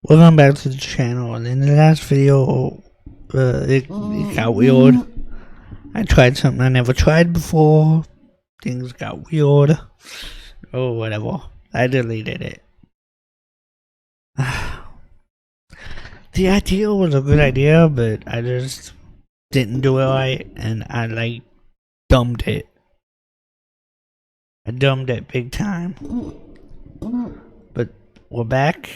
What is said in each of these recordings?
Welcome back to the channel. In the last video, it got weird. I tried something I never tried before. Things got weird. Or whatever. I deleted it. The idea was a good idea, but I just didn't do it right, and I dumbed it. I dumbed it big time. But we're back.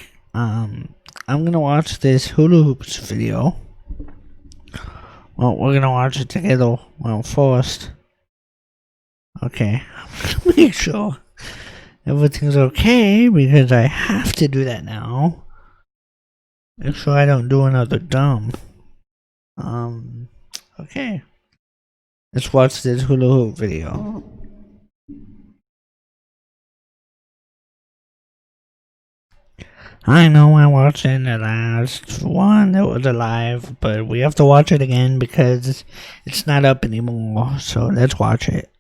I'm gonna watch this hula hoops video. Well, we're gonna watch it together. Well, first. Okay. Make sure everything's okay, because I have to do that now. Make sure I don't do another dumb. Okay. Let's watch this hula hoop video. I know I watched the last one that was alive, but we have to watch it again because it's not up anymore. So let's watch it.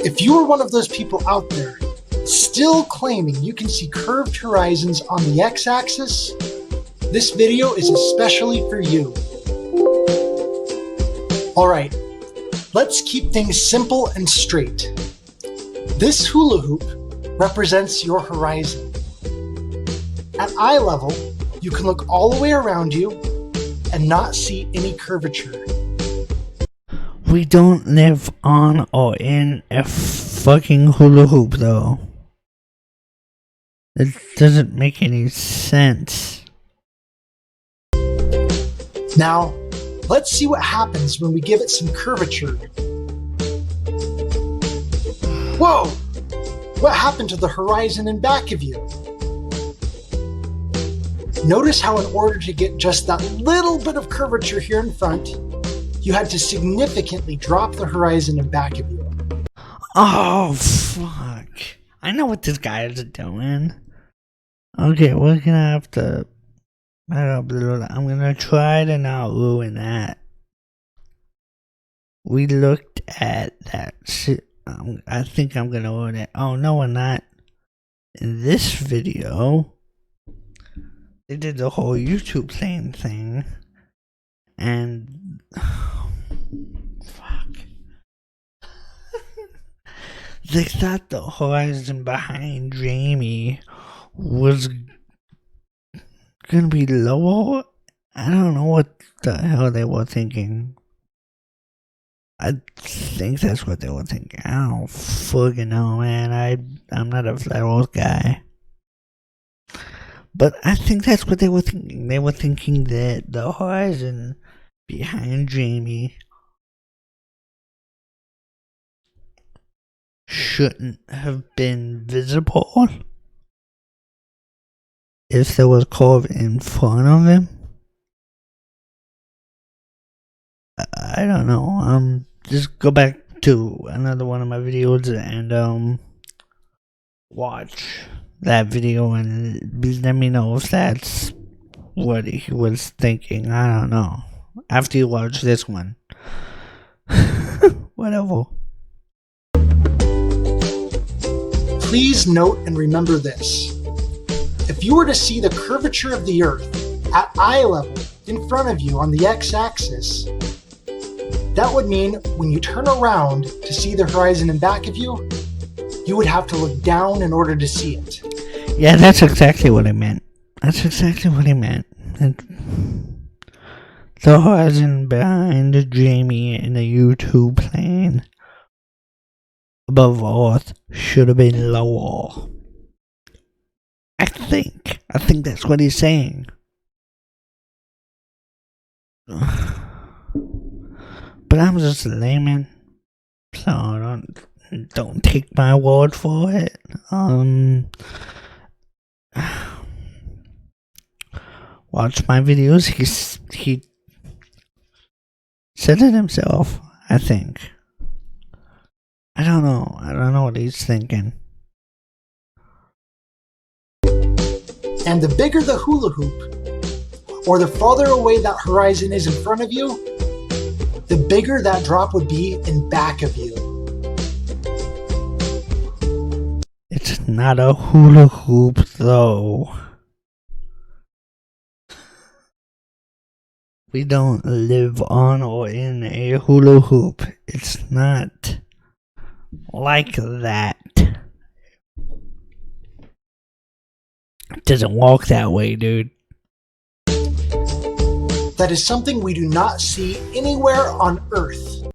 If you are one of those people out there still claiming you can see curved horizons on the x-axis, this video is especially for you. Alright, let's keep things simple and straight. This hula hoop represents your horizon. At eye level, you can look all the way around you and not see any curvature. We don't live on or in a fucking hula hoop, though. It doesn't make any sense. Now, let's see what happens when we give it some curvature. Whoa! What happened to the horizon in back of you? Notice how in order to get just that little bit of curvature here in front, you had to significantly drop the horizon in back of you. Oh, fuck. I know what this guy is doing. Okay, we're gonna have to... I'm gonna try to not ruin that. We looked at that shit. I think I'm gonna ruin it. Oh, no, we're not. In this video, they did the whole YouTube thing. And... fuck. They thought the horizon behind Jamie was gonna be lower. I don't know what the hell they were thinking. I think that's what they were thinking. I don't fucking know, man. I'm not a flat earth guy. But I think that's what they were thinking. They were thinking that the horizon behind Jamie shouldn't have been visible if there was curve in front of him. I don't know. Just go back to another one of my videos and watch that video and let me know if that's what he was thinking. I don't know. After you watch this one. Whatever. Please note and remember this. If you were to see the curvature of the Earth at eye level in front of you on the x-axis, that would mean when you turn around to see the horizon in back of you, you would have to look down in order to see it. Yeah, that's exactly what I meant. That's exactly what I meant. The horizon behind Jamie in the YouTube plane above Earth should have been lower. I think that's what he's saying. But I'm just a layman, so don't take my word for it. Watch my videos. He said it himself, I think. I don't know what he's thinking. And the bigger the hula hoop, or the farther away that horizon is in front of you, the bigger that drop would be in back of you. It's not a hula hoop, though. We don't live on or in a hula hoop. It's not like that. It doesn't walk that way, dude. That is something we do not see anywhere on Earth.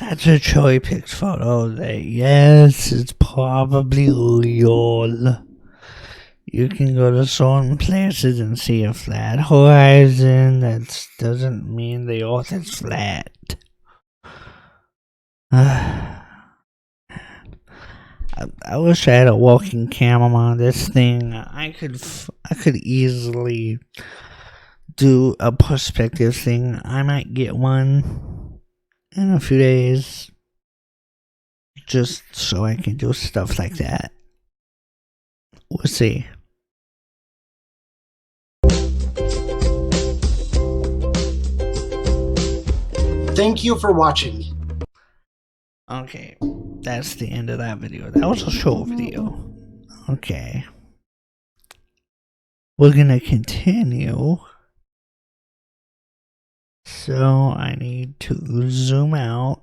That's a cherry picked photo. Yes, it's probably real. You can go to certain places and see a flat horizon. That doesn't mean the Earth is flat. I wish I had a walking camera on this thing. I could easily do a perspective thing. I might get one in a few days, just so I can do stuff like that. We'll see. Thank you for watching. Okay, that's the end of that video. That was a short video. Okay. We're gonna continue. So I need to zoom out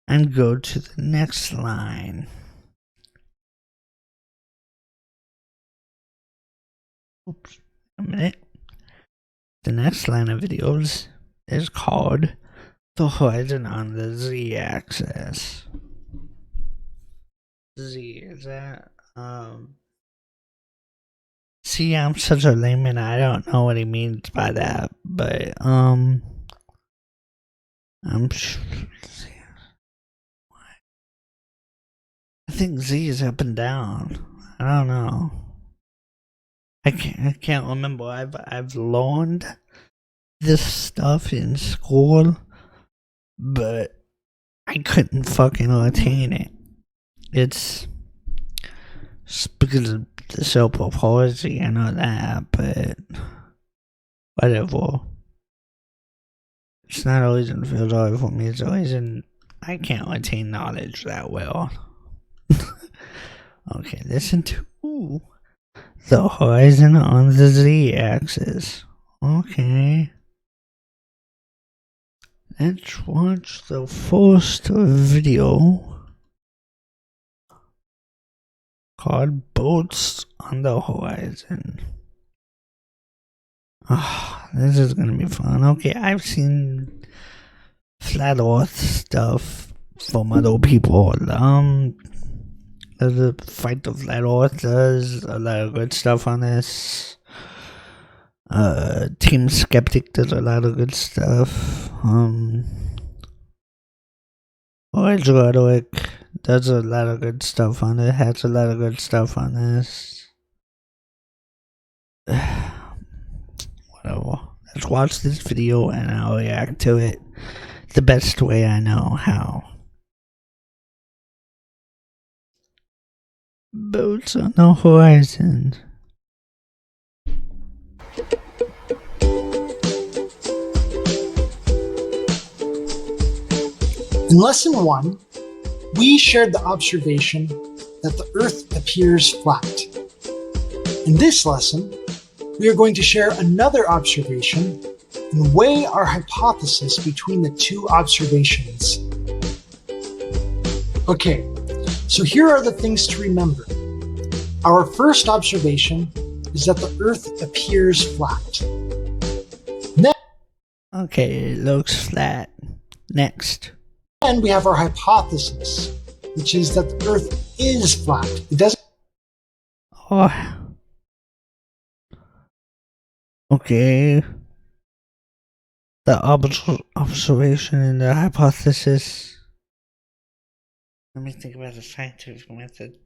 and go to the next line. Oops, a minute. The next line of videos is called The Horizon on the Z-axis. Z, is that, see, I'm such a layman, I don't know what he means by that, but, I'm sure, I think Z is up and down. I don't know. I can't remember. I've learned this stuff in school, but I couldn't fucking retain it. It's because of the cerebral palsy, I know that, but whatever. It's not a reason to feel sorry for me, it's a reason I can't retain knowledge that well. Okay, listen to The Horizon on the Z-axis. Okay. Let's watch the first video called Boats on the Horizon. This is gonna be fun. Okay, I've seen flat earth stuff from other people. The Fight the Flat Earth does a lot of good stuff on this. Team Skeptic does a lot of good stuff. Orange Rhetoric does a lot of good stuff on it, has a lot of good stuff on this. Whatever. Let's watch this video and I'll react to it the best way I know how. Boats on the Horizon. In lesson 1, we shared the observation that the Earth appears flat. In this lesson, we are going to share another observation and weigh our hypothesis between the two observations. Okay, so here are the things to remember. Our first observation is that the Earth appears flat. Okay, it looks flat. Next. And we have our hypothesis, which is that the Earth is flat. It doesn't. Oh. Okay. The observation and the hypothesis. Let me think about the scientific method.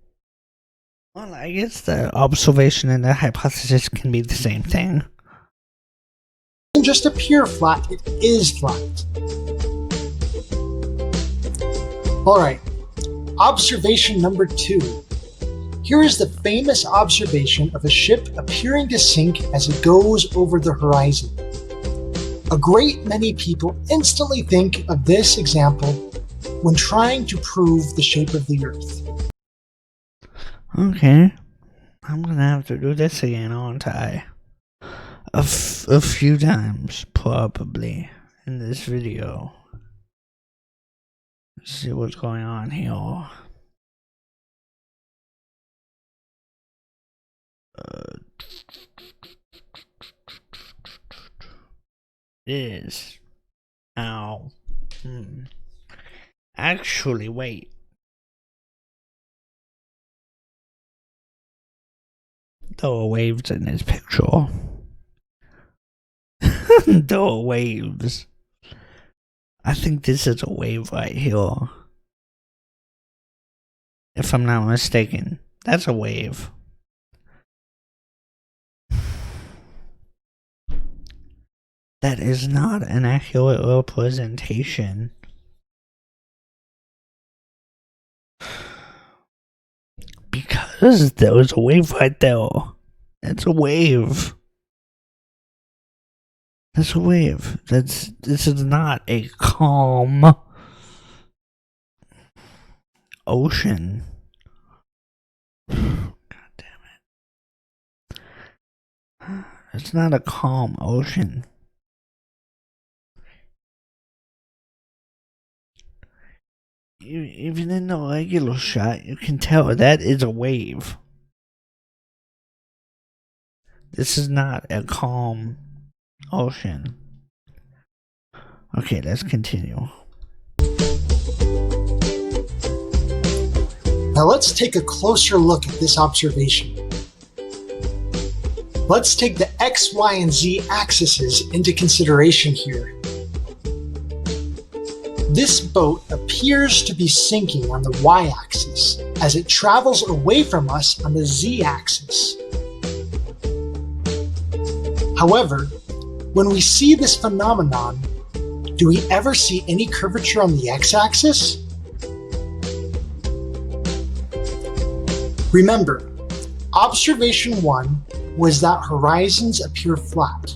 Well, I guess the observation and the hypothesis can be the same thing. It doesn't just appear flat, it is flat. Alright, observation number 2. Here is the famous observation of a ship appearing to sink as it goes over the horizon. A great many people instantly think of this example when trying to prove the shape of the Earth. Okay, I'm gonna have to do this again, aren't I? A few times, probably, in this video. Let's see what's going on here. Is now. Actually, wait. There are waves in this picture. There are waves. I think this is a wave right here. If I'm not mistaken, that's a wave. That is not an accurate representation. Because there was a wave right there. That's a wave. That's a wave. This is not a calm ocean. God damn it. It's not a calm ocean. Even in the regular shot, you can tell that is a wave. This is not a calm ocean. Okay, let's continue. Now let's take a closer look at this observation. Let's take the X, Y, and Z axes into consideration here. This boat appears to be sinking on the Y-axis as it travels away from us on the Z-axis. However, when we see this phenomenon, do we ever see any curvature on the X-axis? Remember, observation 1 was that horizons appear flat.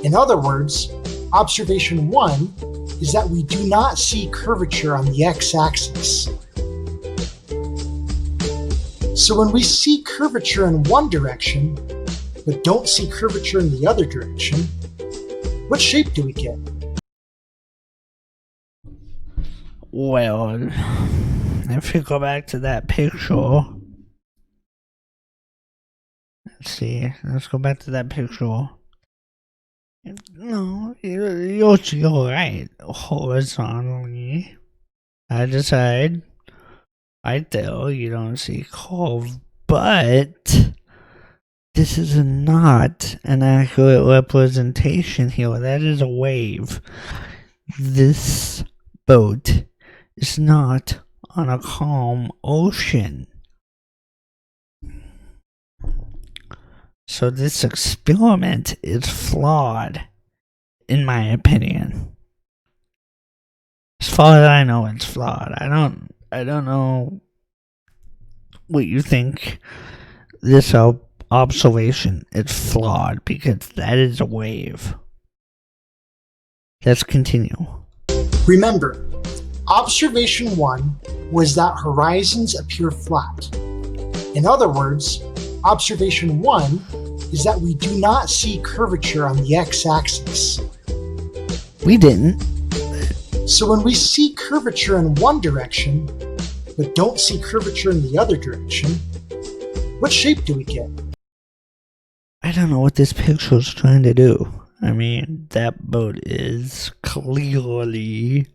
In other words, observation 1 is that we do not see curvature on the X-axis. So when we see curvature in one direction, but don't see curvature in the other direction, what shape do we get? Well, if we go back to that picture, let's see, let's go back to that picture. No, you're right. Horizontally, side to side, right there, you don't see curve, but this is not an accurate representation here. That is a wave. This boat is not on a calm ocean. So this experiment is flawed, in my opinion. As far as I know, it's flawed. I don't know what you think. This observation is flawed because that is a wave. Let's continue. Remember, observation 1 was that horizons appear flat. In other words, observation 1 is that we do not see curvature on the X-axis. We didn't. So when we see curvature in one direction, but don't see curvature in the other direction, what shape do we get? I don't know what this picture is trying to do. I mean, that boat is clearly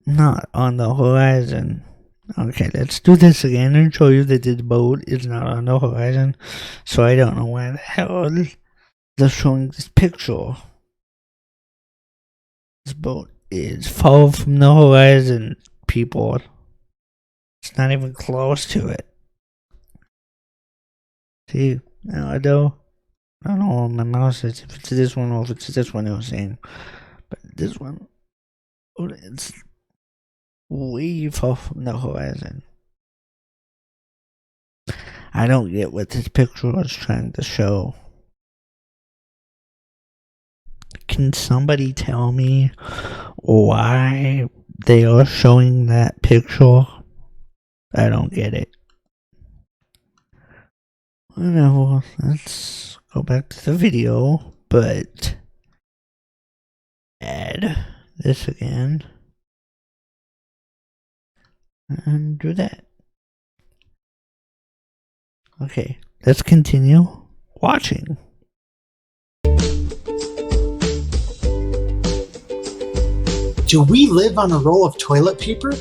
not on the horizon. Okay, let's do this again and show you that this boat is not on the horizon. So I don't know why the hell they're showing this picture. This boat is far from the horizon, people. It's not even close to it. See, now I don't know what my mouse is, if it's this one or if it's this one I was saying. But this one, it's way far from the horizon. I don't get what this picture was trying to show. Can somebody tell me why they are showing that picture? I don't get it. Whatever, let's go back to the video, but add this again and do that. Okay, let's continue watching. Do we live on a roll of toilet paper?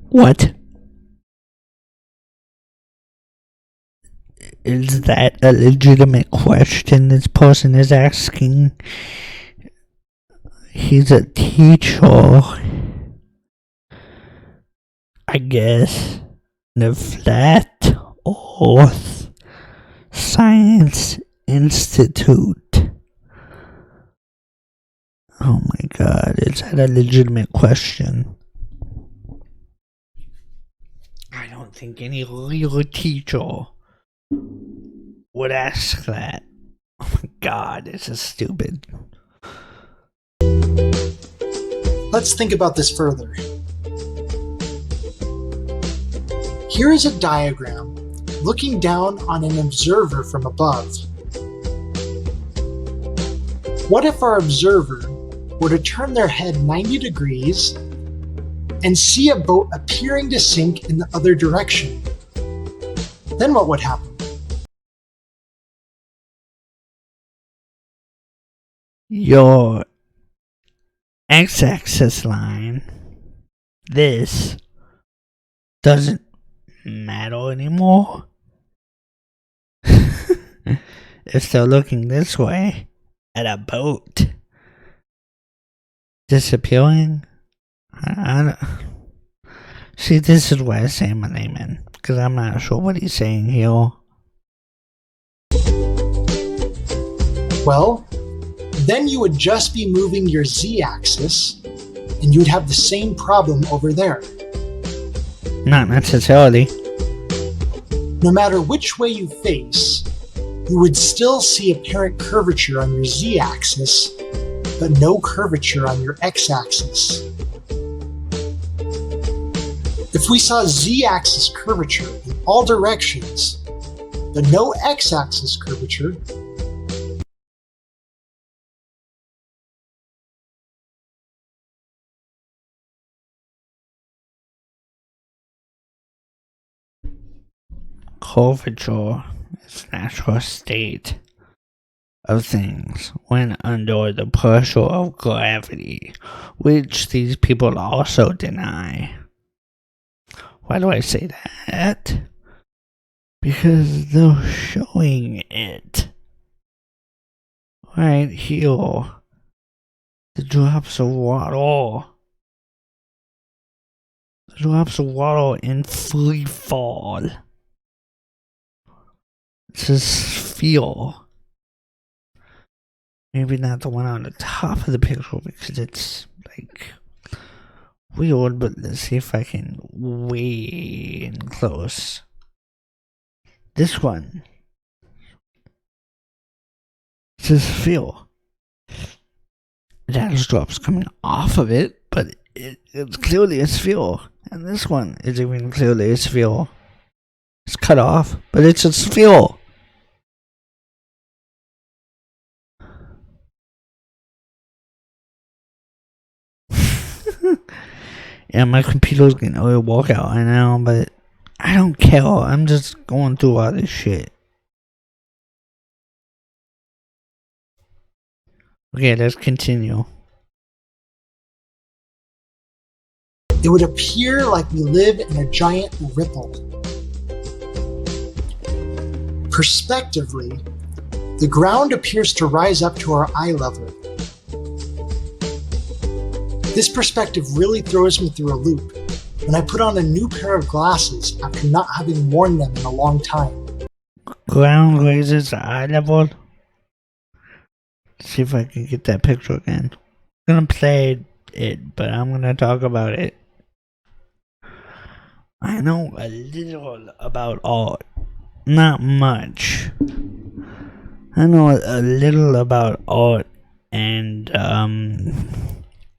What? Is that a legitimate question this person is asking? He's a teacher, I guess. The Flat Earth Science Institute. Oh my god, is that a legitimate question? I don't think any real teacher would ask that. Oh my god, this is stupid. Let's think about this further. Here is a diagram looking down on an observer from above. What if our observer were to turn their head 90 degrees and see a boat appearing to sink in the other direction? Then what would happen? Your x-axis line, this, doesn't matter anymore. If they're looking this way at a boat disappearing, I don't see. This is why I say my name in, because I'm not sure what he's saying here. Well, then you would just be moving your z-axis and you would have the same problem over there. Not necessarily. No matter which way you face, you would still see apparent curvature on your z-axis, but no curvature on your x-axis. If we saw z-axis curvature in all directions, but no x-axis curvature, curvature is natural state of things when under the pressure of gravity, which these people also deny. Why do I say that? Because they're showing it. Right here. The drops of water. The drops of water in free fall. It's a sphere. Maybe not the one on the top of the picture because it's like weird, but let's see if I can way in close. This one. It's a sphere. It has drops coming off of it, but it's clearly a sphere. And this one is even clearly a sphere. It's cut off, but it's a sphere. Yeah, my computer's getting a walkout right now, but I don't care. I'm just going through all this shit. Okay, let's continue. it would appear like we live in a giant ripple. Perspectively, the ground appears to rise up to our eye level. This perspective really throws me through a loop when I put on a new pair of glasses after not having worn them in a long time. Ground raises to eye level. Let's see if I can get that picture again. I'm gonna play it, but I'm gonna talk about it. I know a little about art. Not much. I know a little about art and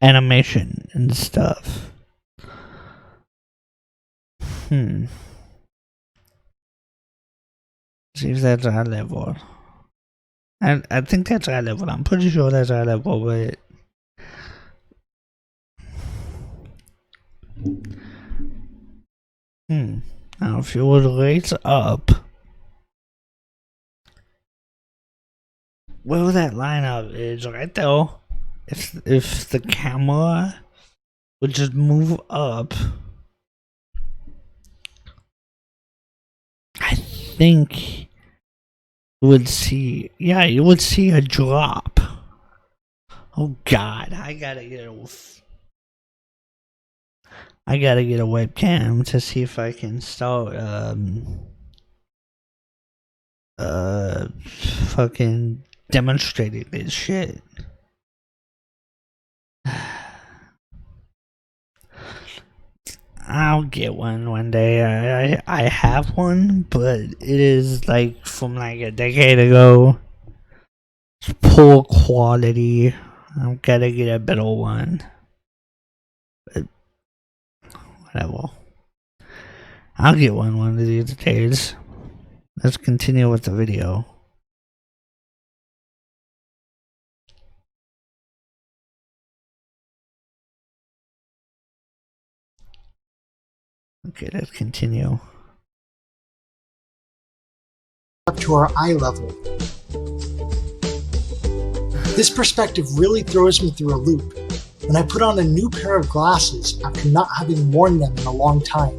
animation and stuff. See if that's our level. I think that's our level. I'm pretty sure that's our level, but now if you would raise up, where that lineup is right there. If the camera would just move up, I think you would see. Yeah, you would see a drop. Oh God, I gotta get a webcam to see if I can start fucking demonstrating this shit. I'll get one day. I have one, but it is like from like a decade ago. It's poor quality. I've gotta get a better one. But whatever. I'll get one of these days. Let's continue with the video. Okay, let's continue. Up to our eye level. This perspective really throws me through a loop when I put on a new pair of glasses after not having worn them in a long time.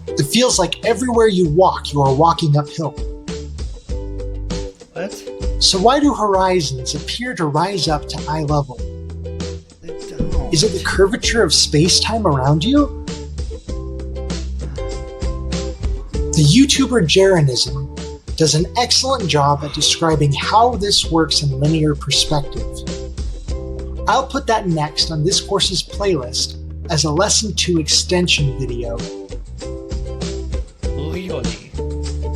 It feels like everywhere you walk, you are walking uphill. What? So why do horizons appear to rise up to eye level? Is it the curvature of space-time around you? The YouTuber Jeranism does an excellent job at describing how this works in linear perspective. I'll put that next on this course's playlist as a Lesson 2 extension video. Really?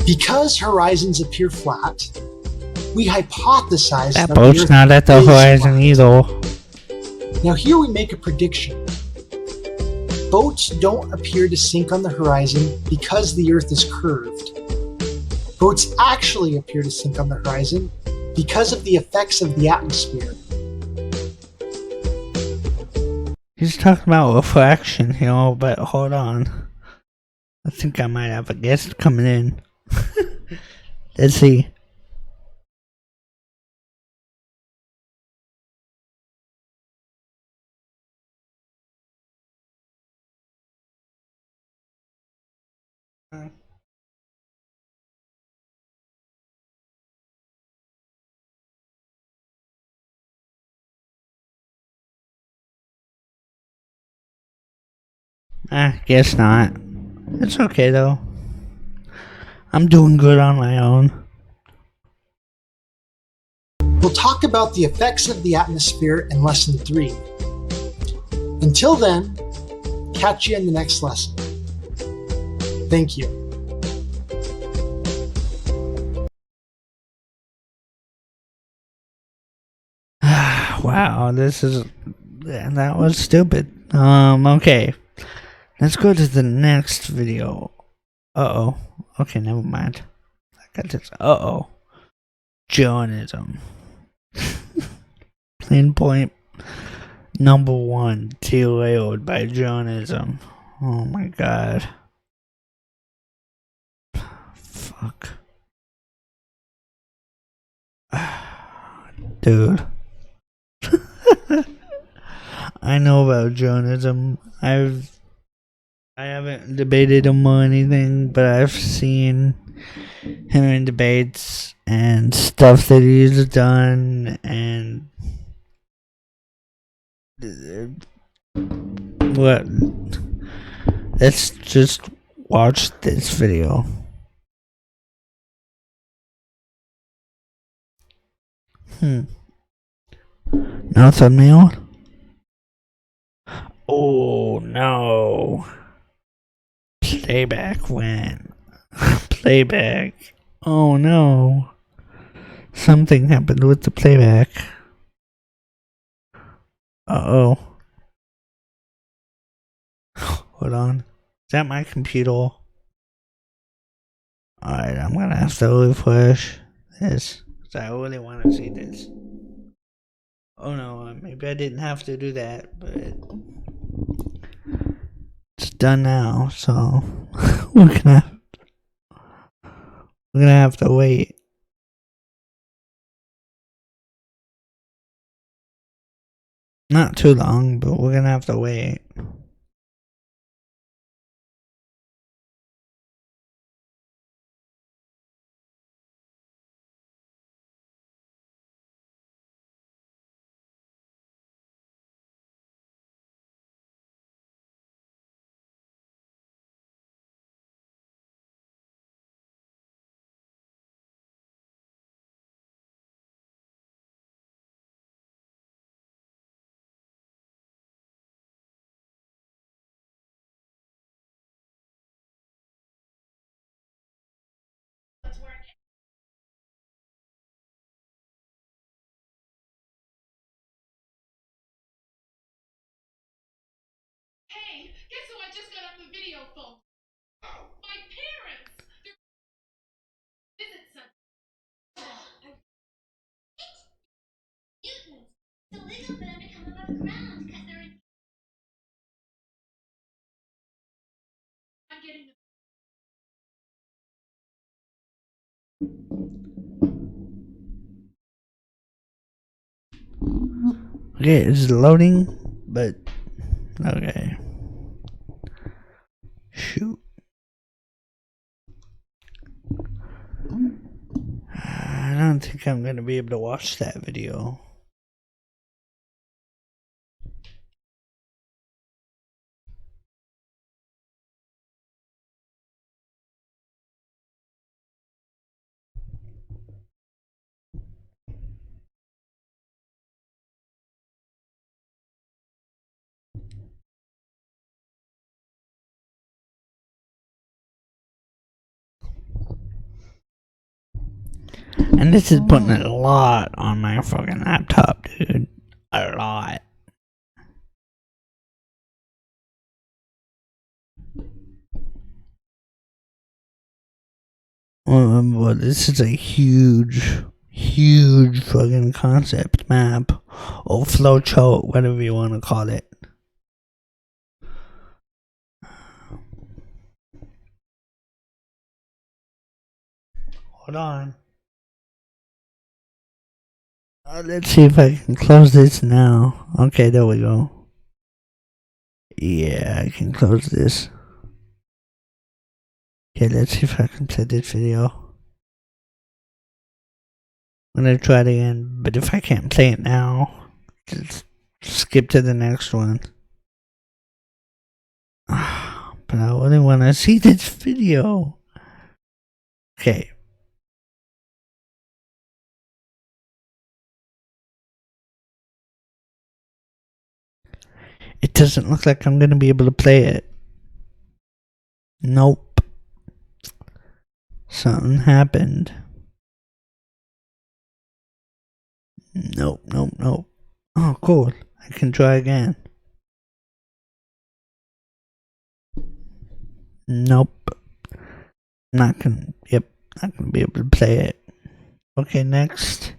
Because horizons appear flat, we hypothesize That the boat's Earth not at the is horizon flat. either. Now here we make a prediction. Boats don't appear to sink on the horizon because the Earth is curved. Boats actually appear to sink on the horizon because of the effects of the atmosphere. He's talking about refraction here, but hold on. I think I might have a guest coming in. Let's see. Guess not. It's okay though. I'm doing good on my own. We'll talk about the effects of the atmosphere in Lesson 3. Until then, catch you in the next lesson. Thank you. Wow, that was stupid. Okay. Let's go to the next video. Uh-oh. Okay, never mind. I got this. Uh-oh. Jonism. Plain point number 1, derailed by Jonism. Oh my god. Fuck. Dude. I know about Jonism. I haven't debated him or anything, but I've seen him in debates and stuff that he's done, and what? Let's just watch this video. No thumbnail? Oh no. Playback went. Playback. Oh no. Something happened with the playback. Uh-oh. Hold on. Is that my computer? Alright, I'm gonna have to refresh this. Because I really want to see this. Oh no, maybe I didn't have to do that, but it's done now, so we're gonna have to wait. Not too long, but we're gonna have to wait. Hey, guess who I just got off the video phone? Oh. My parents! They're visit Sunday. Mutants! It's illegal for them to come above ground because they're in. I'm getting the. Okay, it's loading, but okay. Shoot. I don't think I'm gonna be able to watch that video. And this is putting a lot on my fucking laptop, dude. A lot. Well, this is a huge fucking concept map or flowchart, whatever you want to call it. Hold on. Let's see if I can close this now. Okay, there we go. Yeah, I can close this. Okay, let's see if I can play this video. I'm gonna try it again, but if I can't play it now, just skip to the next one. But I really want to see this video. Okay. It doesn't look like I'm gonna be able to play it. Nope. Something happened. Nope. Oh, cool. I can try again. Nope. Not gonna be able to play it. Okay, next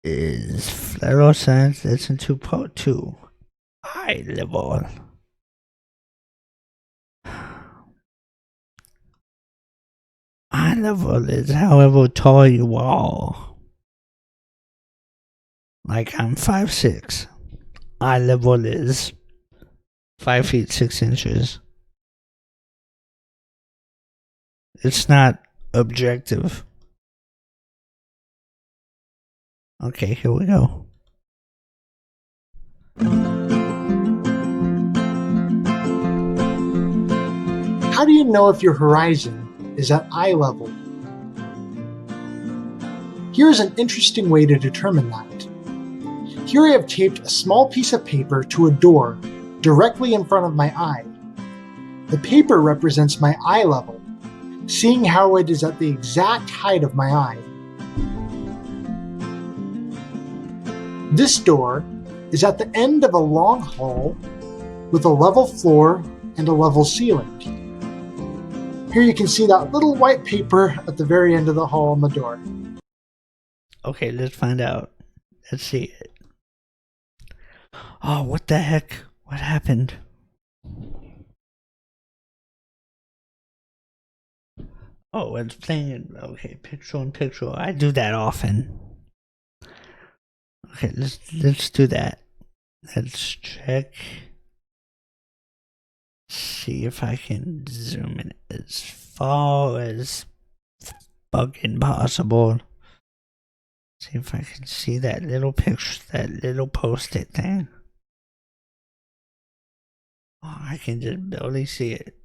is Flat Earth Science Lesson 2 Part 2. High level. High level is however tall you are. Like I'm 5'6". Eye level is 5 feet 6 inches. It's not objective. Okay, here we go. How do you know if your horizon is at eye level? Here's an interesting way to determine that. Here I have taped a small piece of paper to a door directly in front of my eye. The paper represents my eye level, seeing how it is at the exact height of my eye. This door is at the end of a long hall with a level floor and a level ceiling. Here you can see that little white paper at the very end of the hall on the door. Okay, let's find out. Let's see it. Oh, what the heck? What happened? Oh, it's playing. Okay, picture in picture. I do that often. Okay, let's do that. Let's check. See if I can zoom in as far as fucking possible. See if I can see that little picture, that little post-it thing. Oh, I can just barely see it.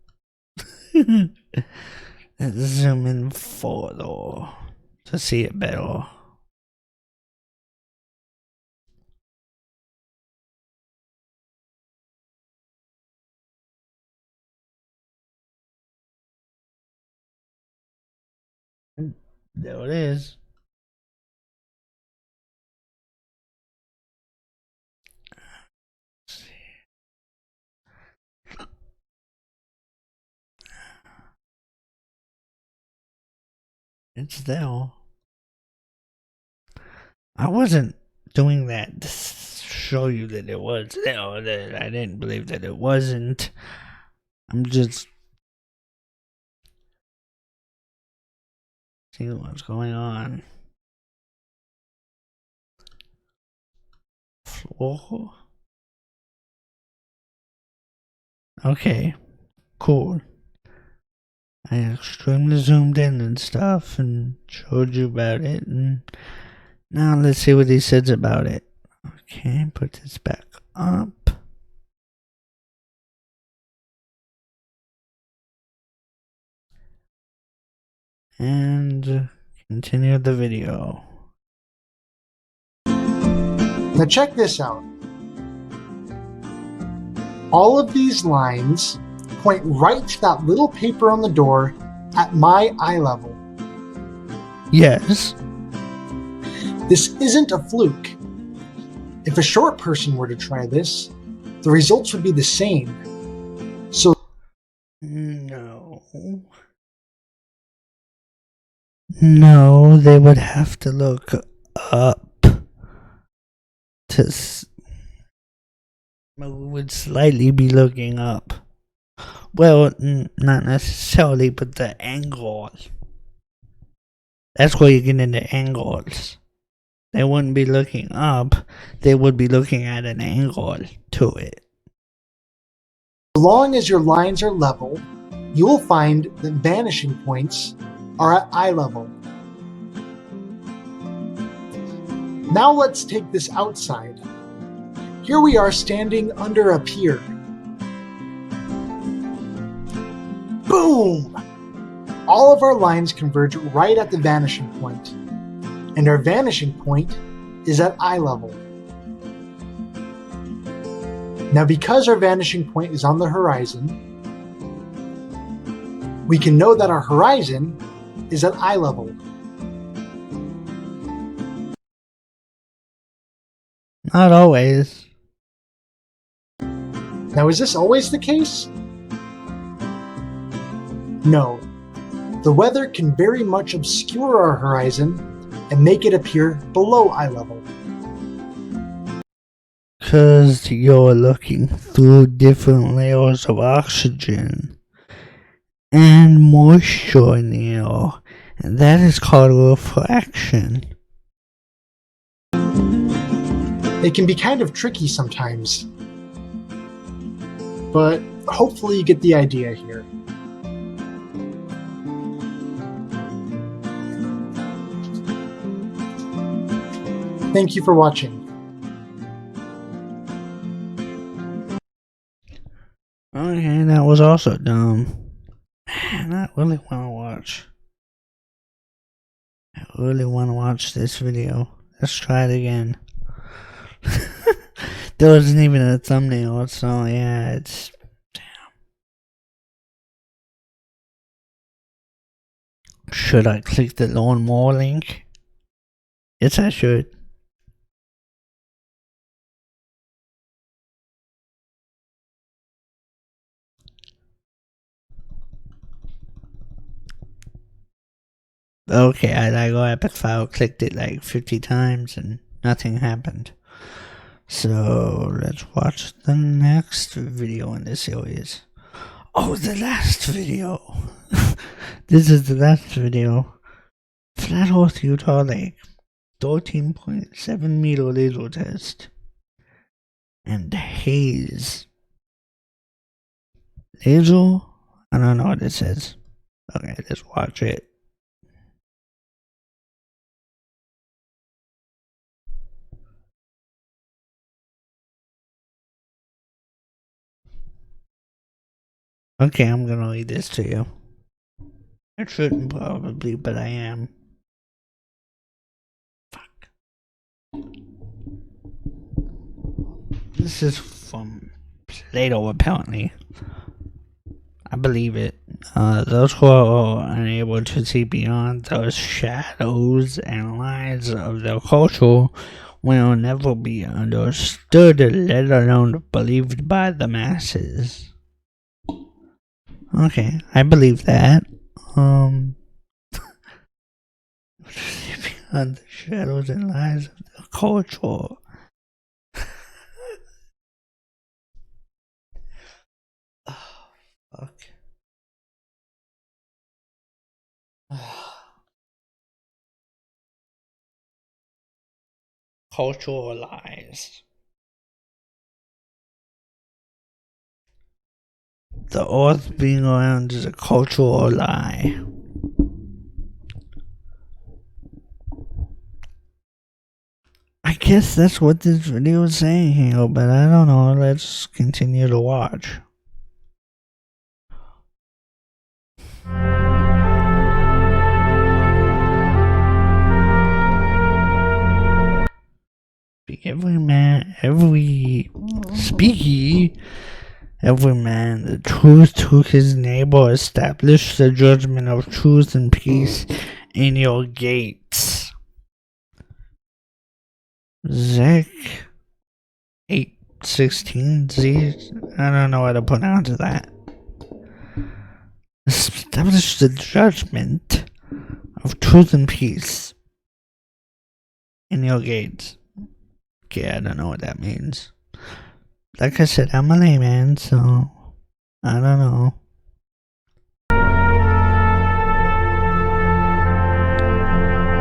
Let's zoom in further to see it better. There it is. It's there. I wasn't doing that to show you that it was there, that I didn't believe that it wasn't. I'm just seeing what's going on. Floor? Okay, cool. I extremely zoomed in and stuff and showed you about it, and now let's see what he says about it. Okay, put this back up. And continue the video. Now check this out. All of these lines point right to that little paper on the door at my eye level. Yes. This isn't a fluke. If a short person were to try this, the results would be the same. So No, they would have to look up to would slightly be looking up. Well, not necessarily, but the angle. That's where you get into angles. They wouldn't be looking up, they would be looking at an angle to it. as long as your lines are level, you will find that vanishing points are at eye level. Now let's take this outside. Here we are standing under a pier. Boom! All of our lines converge right at the vanishing point, and our vanishing point is at eye level. Now, because our vanishing point is on the horizon, we can know that our horizon is at eye level. Not always. Now, is this always the case? No. The weather can very much obscure our horizon and make it appear below eye level. 'Cause you're looking through different layers of oxygen and moisture in the air, and that is called refraction. It can be kind of tricky sometimes, but hopefully you get the idea here. Thank you for watching. Okay, that was also dumb. Man, I really want to watch. I really want to watch this video. Let's try it again. There wasn't even a thumbnail, so yeah, it's damn. Should I click the Learn More link? Yes, I should. Okay, I go Epic File, clicked it like 50 times and nothing happened. So let's watch the next video in this series. Oh, the last video. This is the last video. Flat Earth Utah Lake, 13.7 meter laser test. And haze. Laser? I don't know what it says. Okay, let's watch it. Okay, I'm gonna read this to you. I shouldn't probably, but I am. Fuck. This is from Plato, apparently. I believe it. Those who are unable to see beyond those shadows and lines of their culture will never be understood, let alone believed by the masses. Okay, I believe that. Beyond the shadows and lines of the culture. Oh, fuck. Cultural lies. The earth being around is a cultural lie. I guess that's what this video is saying here, but I don't know. Let's continue to watch. Every man, the truth took his neighbor, established the judgment of truth and peace in your gates. Zech 8:16 Z. I don't know how to pronounce that. Establish the judgment of truth and peace in your gates. Okay, I don't know what that means. Like I said, I'm a layman, so I don't know.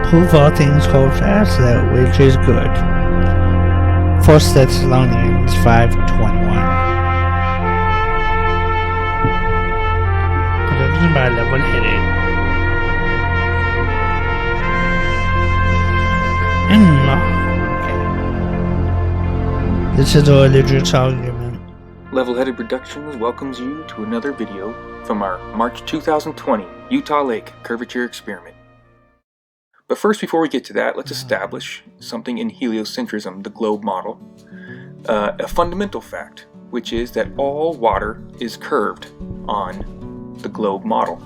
Prove all things, hold fast that which is good. 1 Thessalonians 5:21. Production by Level Headed. Okay. This is a religious argument. Level-Headed Productions welcomes you to another video from our March 2020 Utah Lake Curvature Experiment. But first, before we get to that, let's establish something in heliocentrism, the globe model. A fundamental fact, which is that all water is curved on the globe model.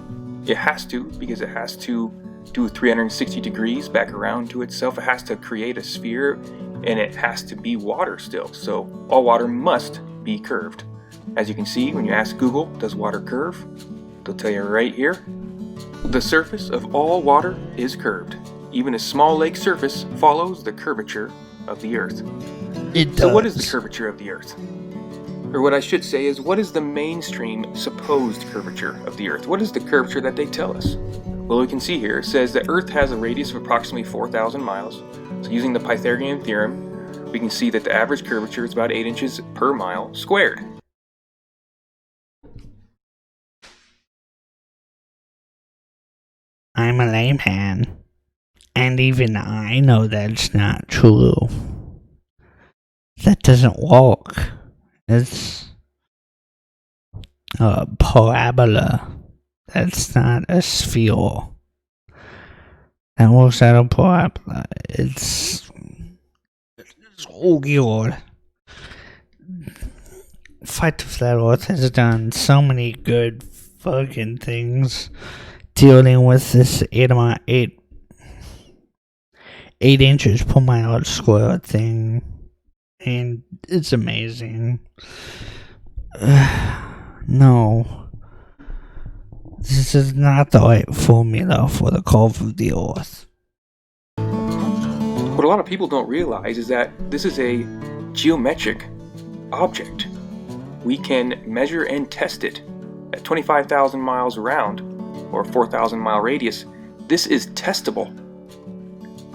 It has to, because it has to do 360 degrees back around to itself. It has to create a sphere, and it has to be water still. So all water must be curved. As you can see, when you ask Google, does water curve? They'll tell you right here. The surface of all water is curved. Even a small lake surface follows the curvature of the Earth. So what is the curvature of the Earth? Or what I should say is, what is the mainstream supposed curvature of the Earth? What is the curvature that they tell us? Well, we can see here, it says that Earth has a radius of approximately 4,000 miles. So using the Pythagorean theorem, we can see that the average curvature is about 8 inches per mile squared. I'm a layman, and even I know that's not true. That doesn't work. It's a parabola. That's not a sphere. That works out a parabola. It's Oh god. Fight the Flat Earth has done so many good fucking things dealing with this 8 inches per mile square thing, and it's amazing. No, this is not the right formula for the curve of the Earth. What a lot of people don't realize is that this is a geometric object. We can measure and test it at 25,000 miles around, or 4,000 mile radius. This is testable.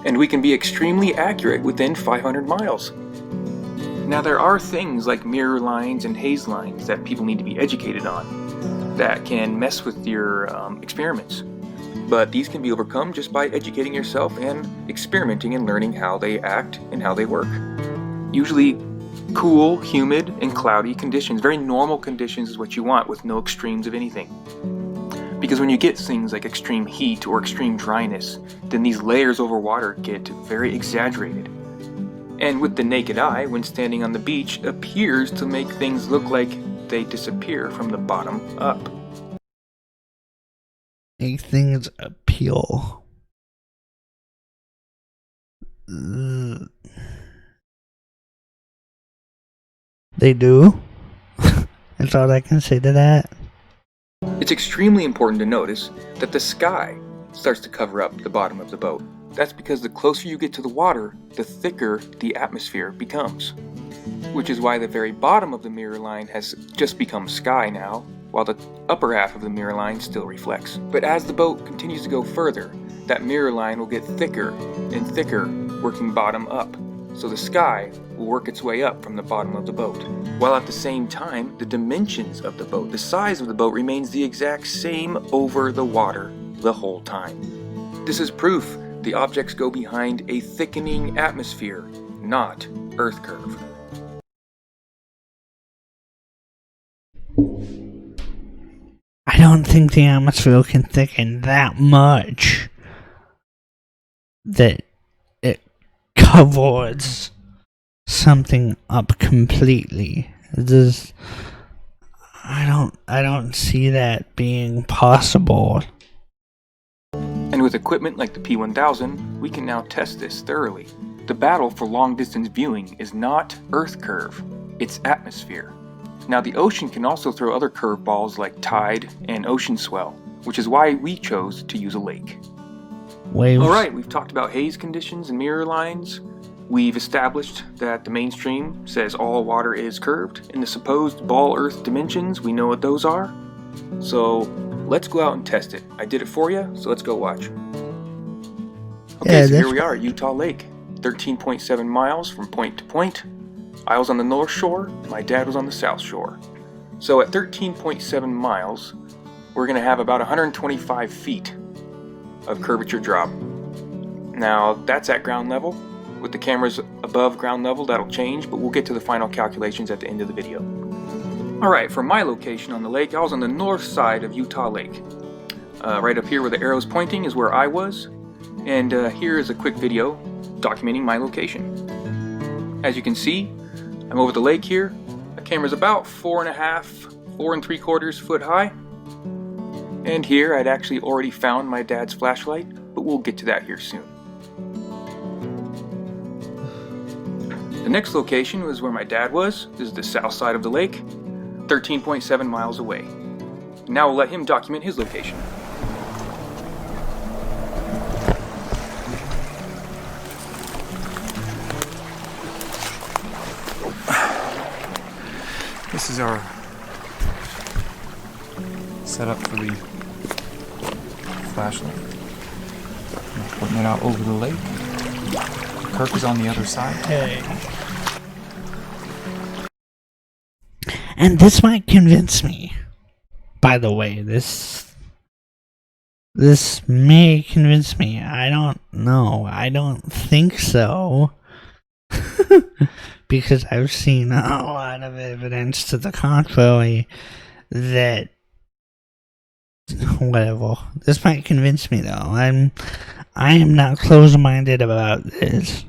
And we can be extremely accurate within 500 miles. Now there are things like mirror lines and haze lines that people need to be educated on that can mess with your experiments. But these can be overcome just by educating yourself and experimenting and learning how they act and how they work. Usually cool, humid, and cloudy conditions, very normal conditions is what you want with no extremes of anything. Because when you get things like extreme heat or extreme dryness, then these layers over water get very exaggerated. And with the naked eye, when standing on the beach, appears to make things look like they disappear from the bottom up. Make things appear. They do? That's all I can say to that. It's extremely important to notice that the sky starts to cover up the bottom of the boat. That's because the closer you get to the water, the thicker the atmosphere becomes. Which is why the very bottom of the mirror line has just become sky now, while the upper half of the mirror line still reflects. But as the boat continues to go further, that mirror line will get thicker and thicker, working bottom up. So the sky will work its way up from the bottom of the boat. While at the same time, the dimensions of the boat, the size of the boat remains the exact same over the water the whole time. This is proof the objects go behind a thickening atmosphere, not Earth curve. I don't think the atmosphere can thicken that much that it covers something up completely. I don't see that being possible. And with equipment like the P1000, we can now test this thoroughly. The battle for long-distance viewing is not Earth curve, it's atmosphere. Now the ocean can also throw other curveballs like tide and ocean swell, which is why we chose to use a lake. Waves. Alright, we've talked about haze conditions and mirror lines. We've established that the mainstream says all water is curved. In the supposed ball Earth dimensions, we know what those are. So let's go out and test it. I did it for you, so let's go watch. Okay, Yeah, so here we are, Utah Lake. 13.7 miles from point to point. I was on the north shore, my dad was on the south shore. So at 13.7 miles, we're going to have about 125 feet of curvature drop. Now that's at ground level. With the cameras above ground level, that'll change, but we'll get to the final calculations at the end of the video. Alright, for my location on the lake, I was on the north side of Utah Lake. Right up here where the arrow's pointing is where I was, and here is a quick video documenting my location. As you can see, I'm over the lake here. The camera's about 4 3/4 foot high. And here I'd actually already found my dad's flashlight, but we'll get to that here soon. The next location was where my dad was. This is the south side of the lake, 13.7 miles away. Now we'll let him document his location. This is our setup for the flashlight. I'm putting it out over the lake. Kirk is on the other side. Okay. And this might convince me. By the way, this may convince me. I don't know. I don't think so. Because I've seen a lot of evidence to the contrary that whatever. This might convince me though. I am not close-minded about this.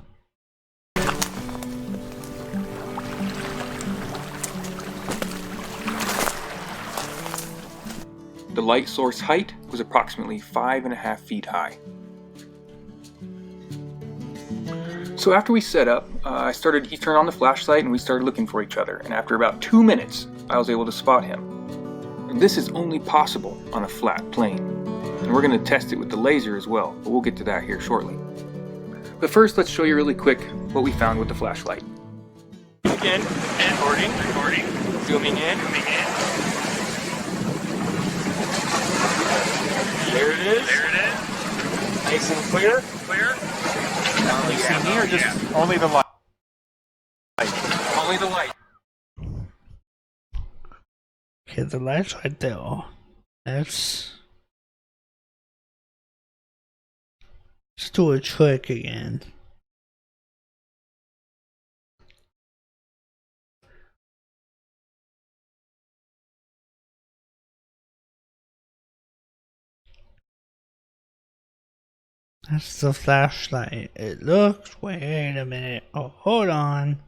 light source height was approximately 5.5 feet high. So after we set up, he turned on the flashlight and we started looking for each other, and after about 2 minutes, I was able to spot him. And this is only possible on a flat plane. And we're going to test it with the laser as well, but we'll get to that here shortly. But first, let's show you really quick what we found with the flashlight. Again, recording, zooming in. There it is. Nice and clear. You see me or just only the light? Only the light. Okay, the light's right there. Let's do a trick again. That's the flashlight. It looks. Wait a minute. Oh, hold on.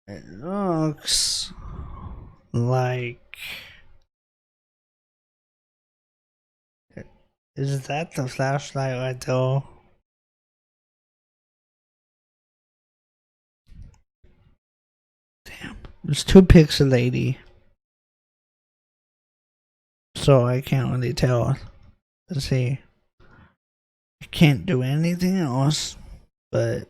It looks like. Is that the flashlight right there? Damn. It's too pixelated. So I can't really tell. Let's see. I can't do anything else, but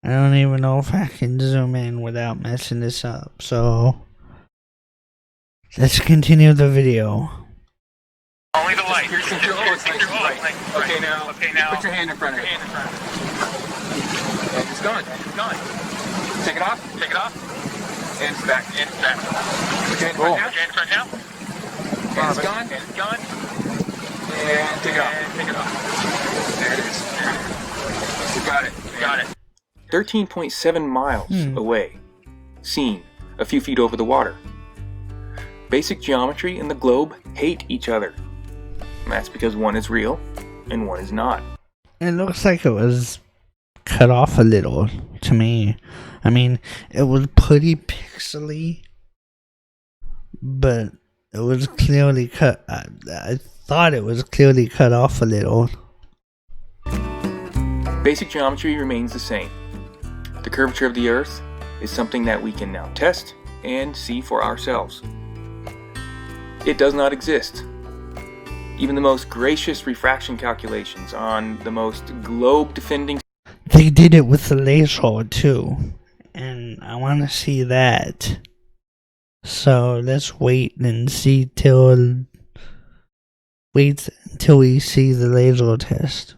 I don't even know if I can zoom in without messing this up. So let's continue the video. Only the light. Okay, now put your hand in front of it. And it's gone. Take it off. And it's back. Put your hand in front now. And it's gone. And take it off. There it is. You got it. 13.7 miles away. Seen a few feet over the water. Basic geometry and the globe hate each other. And that's because one is real and one is not. It looks like it was cut off a little to me. I mean, it was pretty pixely, but it was clearly cut. I thought it was clearly cut off a little. Basic geometry remains the same. The curvature of the Earth is something that we can now test and see for ourselves. It does not exist. Even the most gracious refraction calculations on the most globe-defending... They did it with the laser too, and I want to see that. So let's wait until we see the laser test.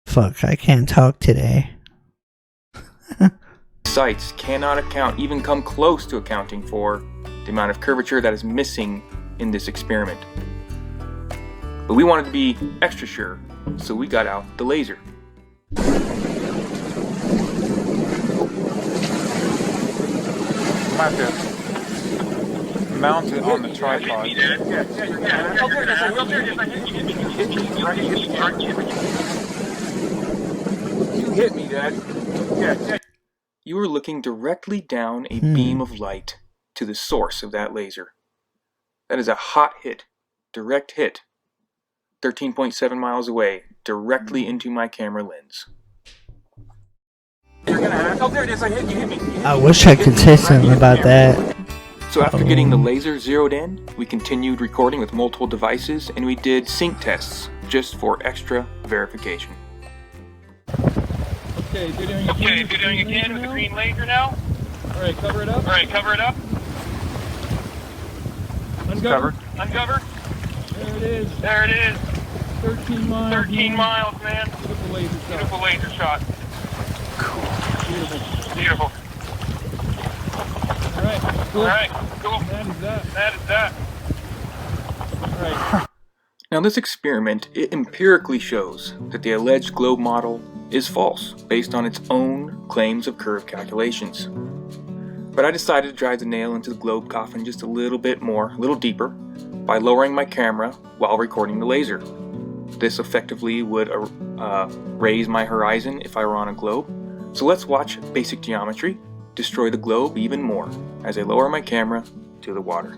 Fuck, I can't talk today. sites cannot even come close to accounting for the amount of curvature that is missing in this experiment. But we wanted to be extra sure, so we got out the laser. Might have to mount it on the tripod. You hit me, Dad. Yeah. You were looking directly down a beam of light to the source of that laser. That is a hot hit, direct hit, 13.7 miles away, directly into my camera lens. You're gonna have... Oh, there it is. You hit me. I wish I could say something about that. So after getting the laser zeroed in, we continued recording with multiple devices, and we did sync tests just for extra verification. Okay, if you're doing your can with the green laser now. Alright, cover it up. Uncover. There it is. 13 miles, man. Beautiful laser shot. Cool. Beautiful. Alright, cool. That is that. Alright. Now this experiment, it empirically shows that the alleged globe model is false, based on its own claims of curve calculations. But I decided to drive the nail into the globe coffin just a little bit more, a little deeper, by lowering my camera while recording the laser. This effectively would raise my horizon if I were on a globe, So let's watch basic geometry destroy the globe even more as I lower my camera to the water.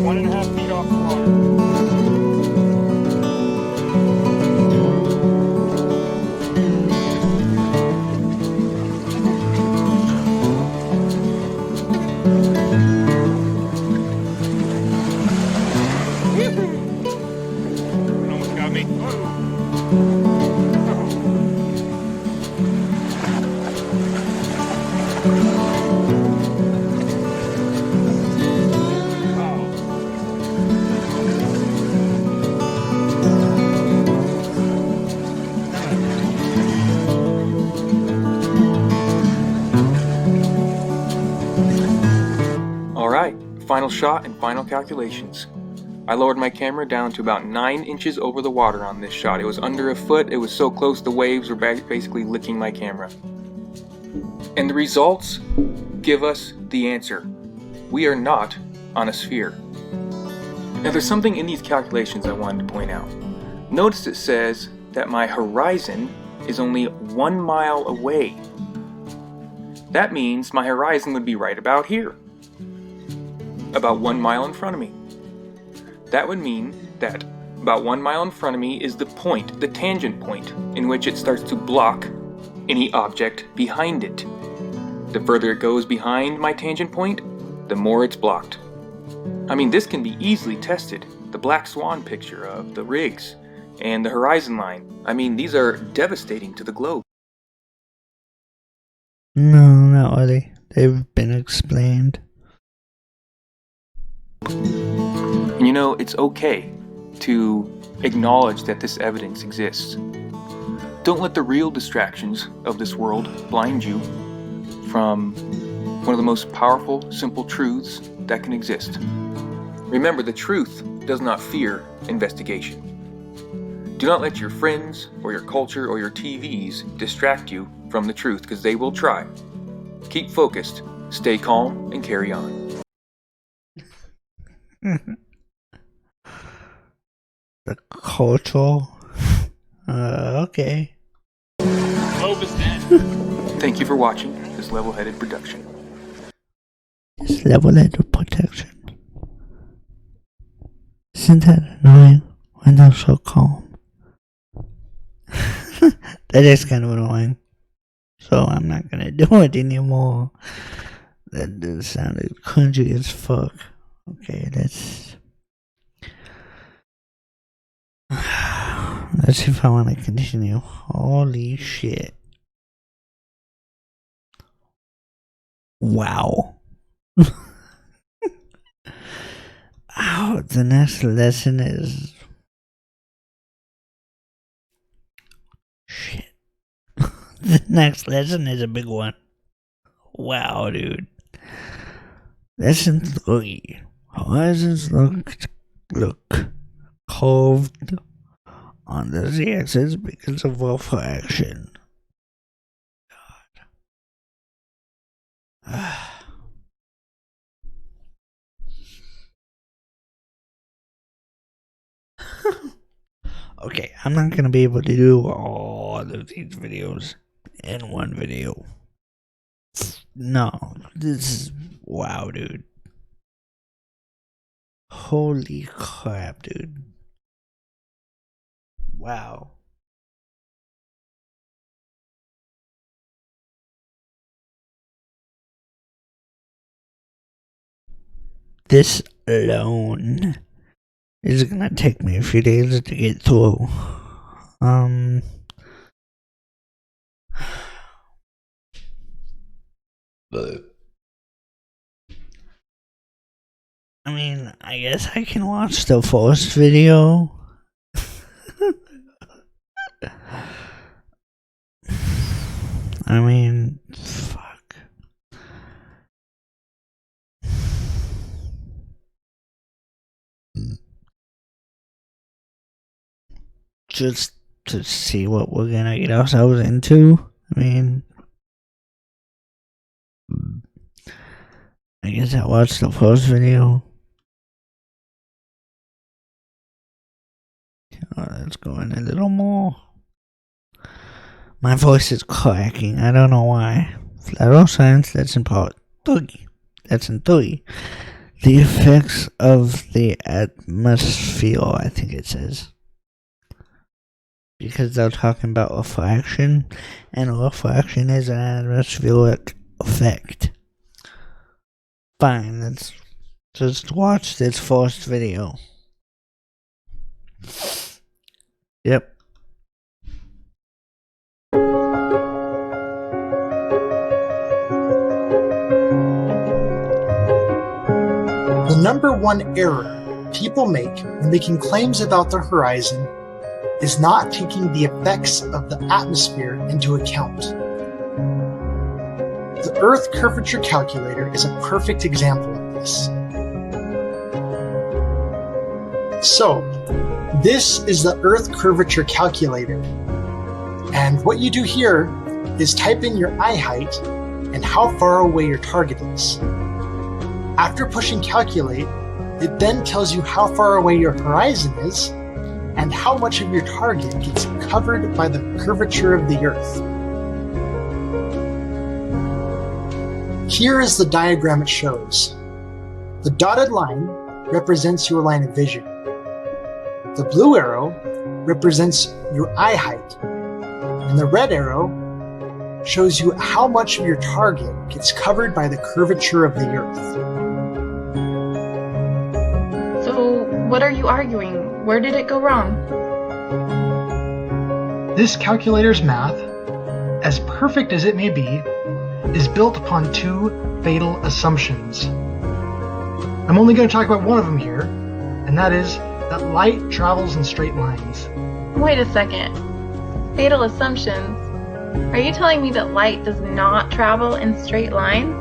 One and a half feet off the water. Almost got me. Alright, final shot and final calculations. I lowered my camera down to about 9 inches over the water on this shot. It was under a foot, it was so close the waves were basically licking my camera. And the results give us the answer. We are not on a sphere. Now there's something in these calculations I wanted to point out. Notice it says that my horizon is only 1 mile away. That means my horizon would be right about here. About 1 mile in front of me. That would mean that about 1 mile in front of me is the point, the tangent point, in which it starts to block any object behind it. The further it goes behind my tangent point, the more it's blocked. I mean, this can be easily tested. The black swan picture of the rigs and the horizon line. I mean, these are devastating to the globe. No, not really. They've been explained. And you know, it's okay to acknowledge that this evidence exists. Don't let the real distractions of this world blind you from one of the most powerful, simple truths that can exist. Remember, the truth does not fear investigation. Do not let your friends or your culture or your TVs distract you from the truth, because they will try. Keep focused, stay calm, and carry on. The cultural. Okay. Globe is dead. Thank you for watching this level-headed production. This level-headed protection. Isn't that annoying when they're so calm? That is kind of annoying. So I'm not gonna do it anymore. That just sounded cringy as fuck. Okay, let's see if I want to continue. Holy shit. Wow. Ow, the next lesson is... Shit. The next lesson is a big one. Wow, dude. Lesson 3. Horizons look curved on the z-axis because of refraction. God. Okay, I'm not gonna be able to do all of these videos in one video. No, this is wow, dude. Holy crap, dude. Wow. This alone is gonna take me a few days to get through. But I mean, I guess I can watch the first video. I mean, fuck. Just to see what we're gonna get ourselves into, I mean, I guess I watched the first video. Oh, let's go in a little more. My voice is cracking. I don't know why. Flat Earth Science, that's in part 3. That's in 3. The effects of the atmosphere, I think it says. Because they're talking about refraction, and refraction is an atmospheric effect. Fine, let's just watch this first video. Yep. The number one error people make when making claims about the horizon is not taking the effects of the atmosphere into account. The Earth Curvature Calculator is a perfect example of this. So, this is the Earth Curvature Calculator, and what you do here is type in your eye height and how far away your target is. After pushing calculate, it then tells you how far away your horizon is and how much of your target gets covered by the curvature of the Earth. Here is the diagram it shows. The dotted line represents your line of vision. The blue arrow represents your eye height, and the red arrow shows you how much of your target gets covered by the curvature of the Earth. So, what are you arguing? Where did it go wrong? This calculator's math, as perfect as it may be, is built upon two fatal assumptions. I'm only going to talk about one of them here, and that is that light travels in straight lines. Wait a second. Fatal assumptions? Are you telling me that light does not travel in straight lines?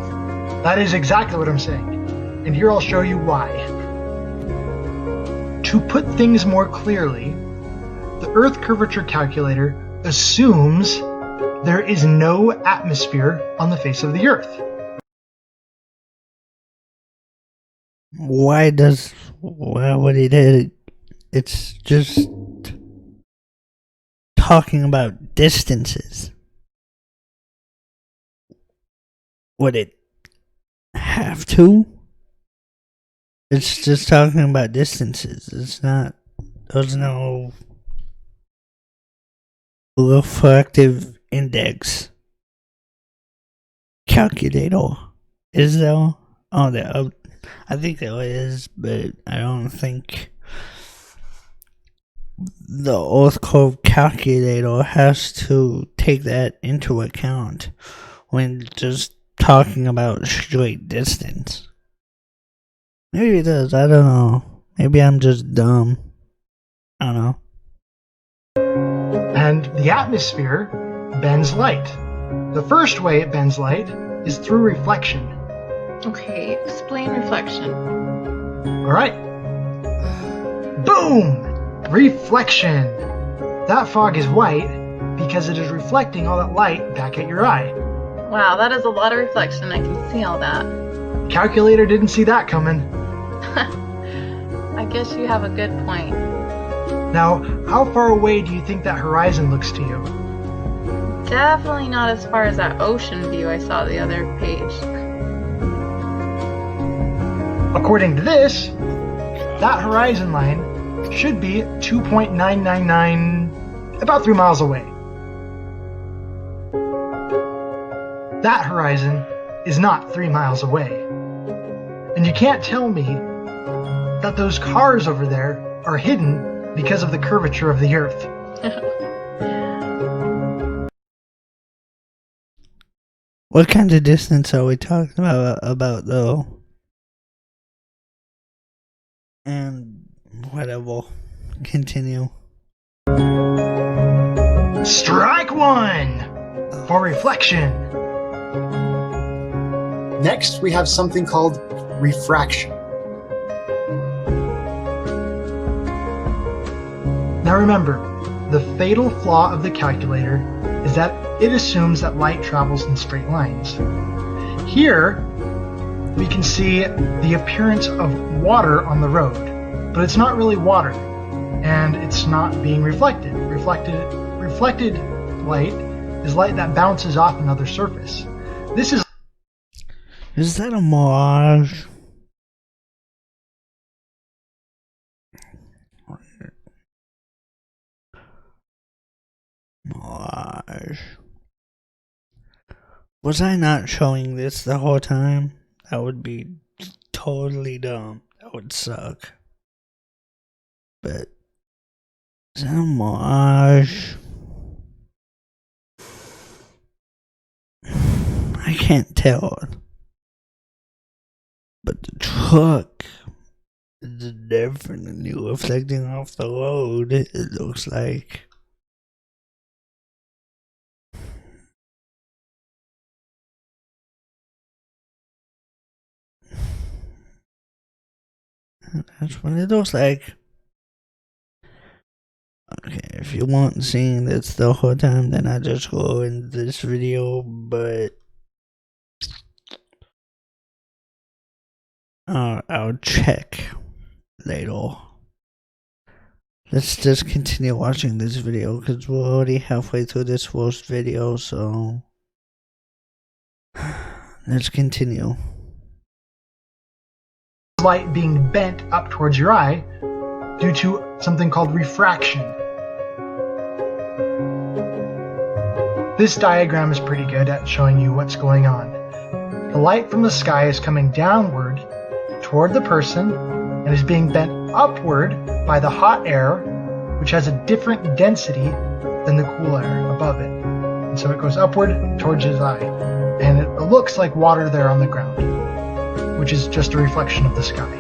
That is exactly what I'm saying, and here I'll show you why. To put things more clearly, the Earth Curvature Calculator assumes there is no atmosphere on the face of the Earth. Why would he do it? It's just talking about distances. Would it have to? It's just talking about distances. It's not, there's no refractive index calculator. Is there? Oh, there. I think there is, but I don't think the Earth curve calculator has to take that into account when just talking about straight distance. Maybe it does, I don't know. Maybe I'm just dumb. I don't know. And the atmosphere bends light. The first way it bends light is through reflection. Okay, explain reflection. Alright. Boom! Reflection! That fog is white because it is reflecting all that light back at your eye. Wow, that is a lot of reflection. I can see all that. Calculator didn't see that coming. I guess you have a good point. Now, how far away do you think that horizon looks to you? Definitely not as far as that ocean view I saw the other page. According to this, that horizon line should be 2.999, about 3 miles away. That horizon is not 3 miles away. And you can't tell me that those cars over there are hidden because of the curvature of the Earth. What kind of distance are we talking about though? And whatever. Continue. Strike one for reflection. Next, we have something called refraction. Now remember, the fatal flaw of the calculator is that it assumes that light travels in straight lines. Here, we can see the appearance of water on the road, but it's not really water, and it's not being reflected. Reflected light is light that bounces off another surface. This Is that a mirage? Mirage. Was I not showing this the whole time? That would be totally dumb. That would suck. But is that a mirage? I can't tell. But the truck is definitely reflecting off the road, it looks like. That's what it looks like. Okay, if you want seeing this the whole time, then I just go in this video, but I'll check later. Let's just continue watching this video because we're already halfway through this first video, so let's continue. light being bent up towards your eye due to something called refraction. This diagram is pretty good at showing you what's going on. The light from the sky is coming downward toward the person and is being bent upward by the hot air, which has a different density than the cool air above it. And so it goes upward towards his eye. And it looks like water there on the ground, which is just a reflection of the sky.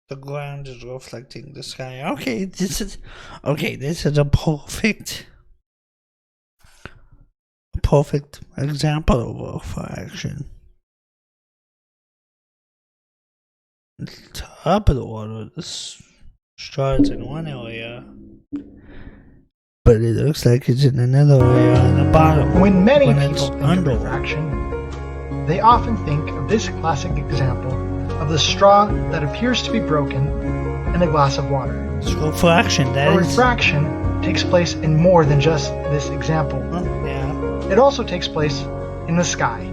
The ground is reflecting the sky. Okay, this is a perfect example of refraction. The top of the water, this starts in one area, but it looks like it's in another area on the bottom. When many it's people think under of refraction, they often think of this classic example of the straw that appears to be broken in a glass of water. It's refraction. But refraction takes place in more than just this example. Yeah. It also takes place in the sky.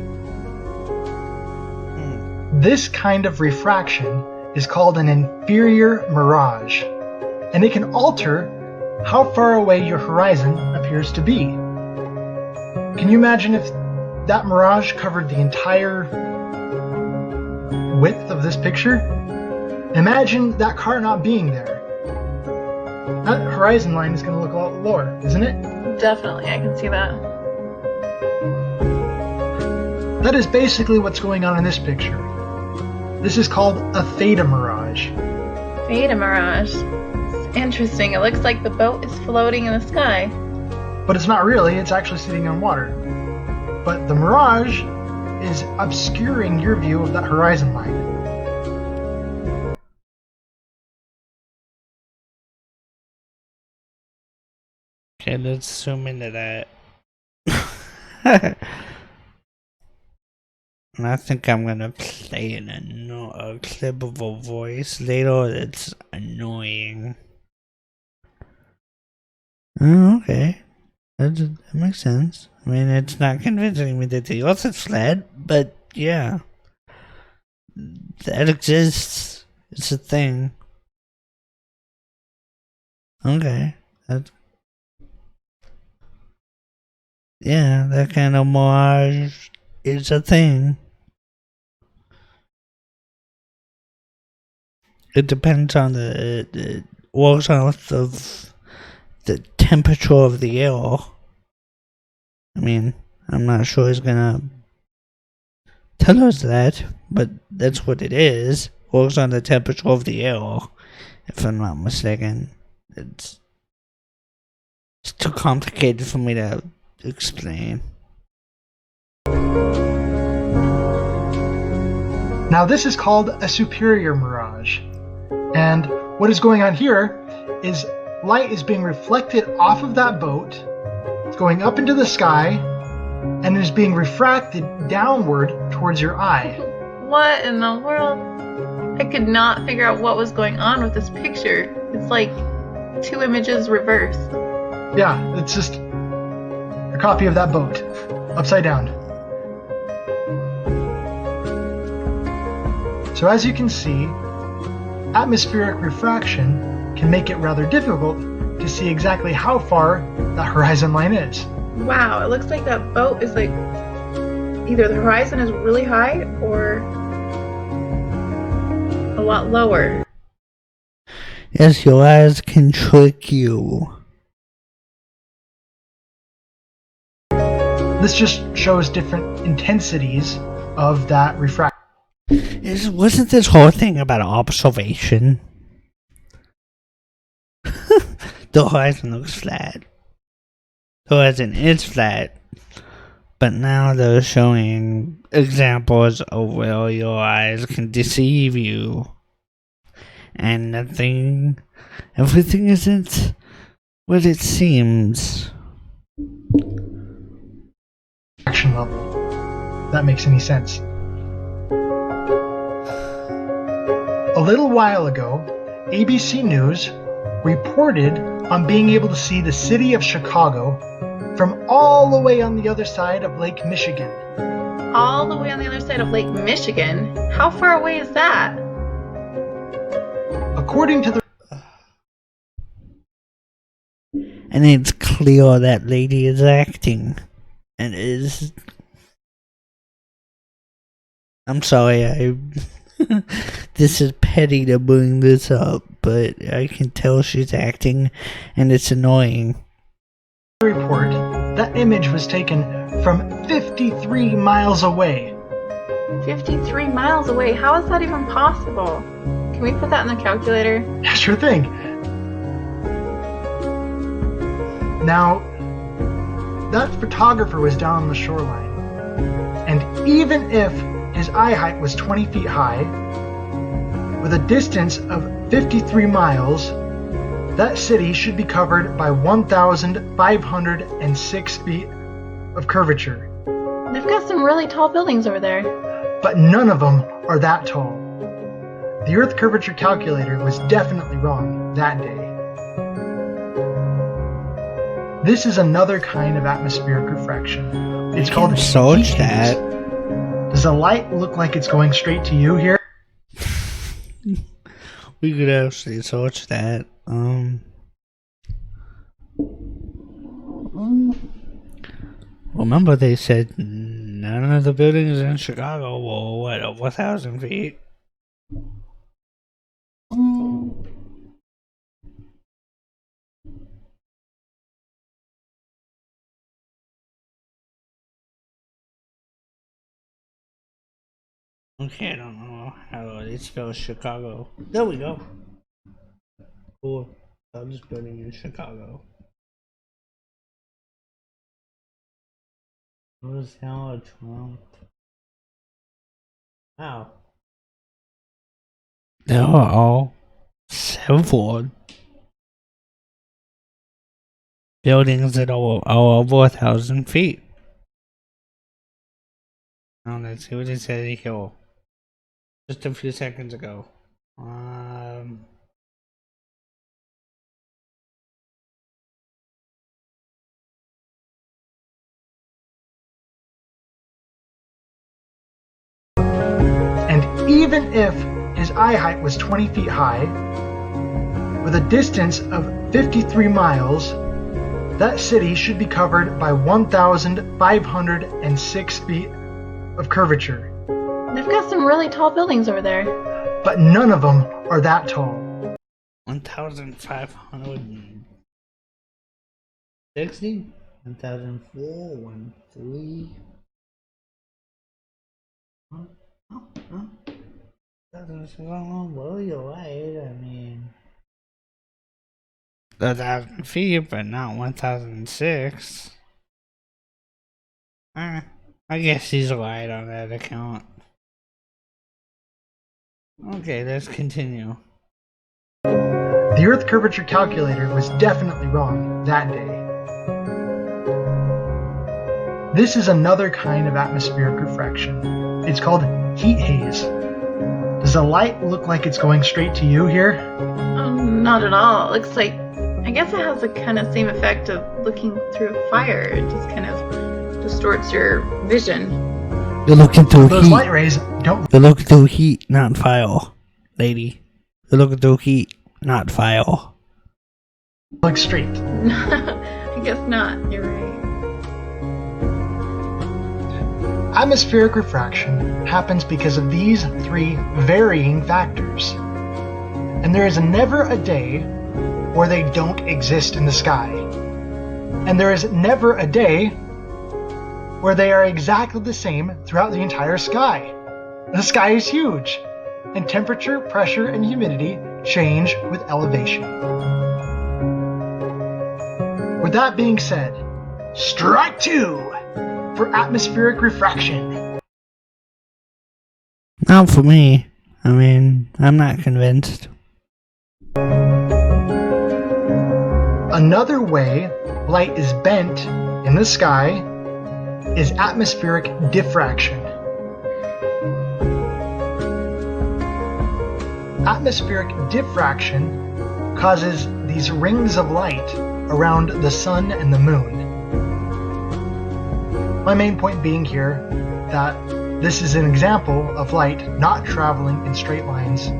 This kind of refraction is called an inferior mirage, and it can alter how far away your horizon appears to be. Can you imagine if that mirage covered the entire width of this picture? Imagine that car not being there. That horizon line is going to look a lot lower, isn't it? Definitely, I can see that. That is basically what's going on in this picture. This is called a theta mirage. Theta mirage. It's interesting. It looks like the boat is floating in the sky. But it's not really, it's actually sitting on water. But the mirage is obscuring your view of that horizon line. Okay, let's zoom into that. And I think I'm gonna play a clip of a voice later that's annoying. Oh, okay. That makes sense. I mean, it's not convincing me that the Earth is flat, but yeah. That exists. It's a thing. Okay. Yeah, that kind of mirage is a thing. It depends on the works off of the temperature of the air. I mean, I'm not sure it's gonna tell us that, but that's what it is. Works on the temperature of the air, if I'm not mistaken. It's too complicated for me to explain. Now this is called a superior mirage. And what is going on here is light is being reflected off of that boat, it's going up into the sky, and is being refracted downward towards your eye. What in the world? I could not figure out what was going on with this picture. It's like 2 images reversed. Yeah, it's just a copy of that boat, upside down. So as you can see, atmospheric refraction can make it rather difficult to see exactly how far that horizon line is. Wow, it looks like that boat is like either the horizon is really high or a lot lower. Yes, your eyes can trick you. This just shows different intensities of that refraction. Wasn't this whole thing about observation? The horizon looks flat. The horizon is flat. But now they're showing examples of where your eyes can deceive you. And everything isn't what it seems. Action level. If that makes any sense. A little while ago, ABC News reported on being able to see the city of Chicago from all the way on the other side of Lake Michigan. All the way on the other side of Lake Michigan? How far away is that? According to the And it's clear that lady is acting. And is... I'm sorry, this is petty to bring this up, but I can tell she's acting, and it's annoying. report, that image was taken from 53 miles away. 53 miles away? How is that even possible? Can we put that in the calculator? Yeah, sure thing. Now, that photographer was down on the shoreline, and even if his eye height was 20 feet high, with a distance of 53 miles, that city should be covered by 1,506 feet of curvature. They've got some really tall buildings over there. But none of them are that tall. The Earth curvature calculator was definitely wrong that day. This is another kind of atmospheric refraction. It's called Search heat that. haze. Does the light look like it's going straight to you here? We could actually search that. Remember they said none of the buildings in Chicago were, what, over 1,000 feet? Okay, I don't know how they spell Chicago. There we go. Cool. I'm just building in Chicago. What was Donald Trump? Wow. They are all several buildings that are over 1,000 feet. Now let's see what it said here. Just a few seconds ago. And even if his eye height was 20 feet high, with a distance of 53 miles, that city should be covered by 1,506 feet of curvature. They've got some really tall buildings over there. But none of them are that tall. 1,560? 1,004, 13. That's wrong. Well, you're right. I mean, 1,000 feet, but not 1,006. I guess he's right on that account. Okay, let's continue. The Earth curvature calculator was definitely wrong that day. This is another kind of atmospheric refraction. It's called heat haze. Does the light look like it's going straight to you here? Not at all. It looks like, I guess it has the kind of same effect of looking through fire. It just kind of distorts your vision. You're looking through Those heat. light rays don't You're looking through heat, not fire, lady. You're looking through heat, not fire. look straight. I guess not. You're right. Atmospheric refraction happens because of these three varying factors. And there is never a day where they don't exist in the sky. And there is never a day where they are exactly the same throughout the entire sky. The sky is huge, and temperature, pressure, and humidity change with elevation. With that being said, strike two for atmospheric refraction. Not for me. I mean, I'm not convinced. Another way light is bent in the sky is atmospheric diffraction. Atmospheric diffraction causes these rings of light around the sun and the moon. My main point being here that this is an example of light not traveling in straight lines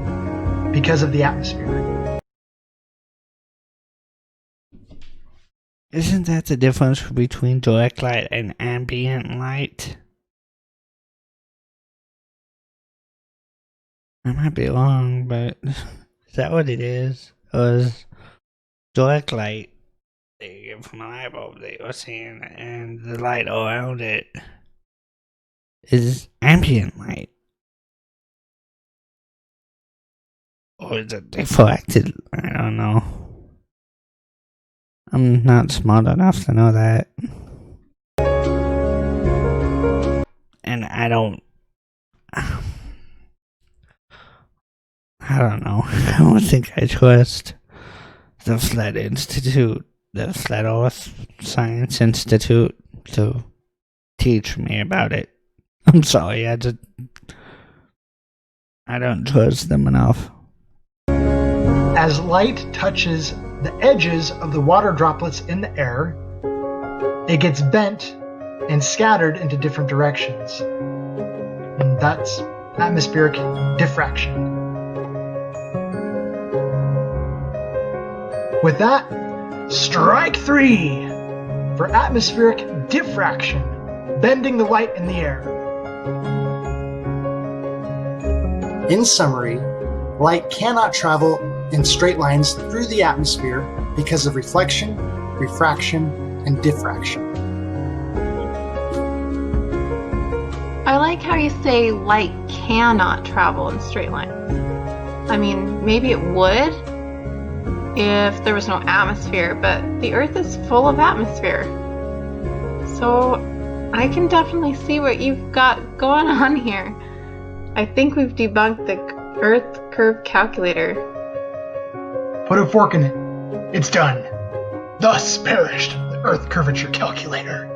because of the atmosphere. Isn't that the difference between direct light and ambient light? I might be wrong, but is that what it is? Or is direct light they get from a light bulb they were seeing, and the light around it is ambient light? Or is it deflected? I don't know. I'm not smart enough to know that. And I don't know. I don't think I trust the Flat Institute, the Flat Earth Science Institute, to teach me about it. I'm sorry, I don't trust them enough. As light touches the edges of the water droplets in the air, it gets bent and scattered into different directions. And that's atmospheric diffraction. With that, strike three for atmospheric diffraction, bending the light in the air. In summary, light cannot travel in straight lines through the atmosphere because of reflection, refraction, and diffraction. I like how you say light cannot travel in straight lines. I mean, maybe it would if there was no atmosphere, but the Earth is full of atmosphere. So I can definitely see what you've got going on here. I think we've debunked the Earth curve calculator. Put a fork in it. It's done. Thus perished the Earth curvature calculator.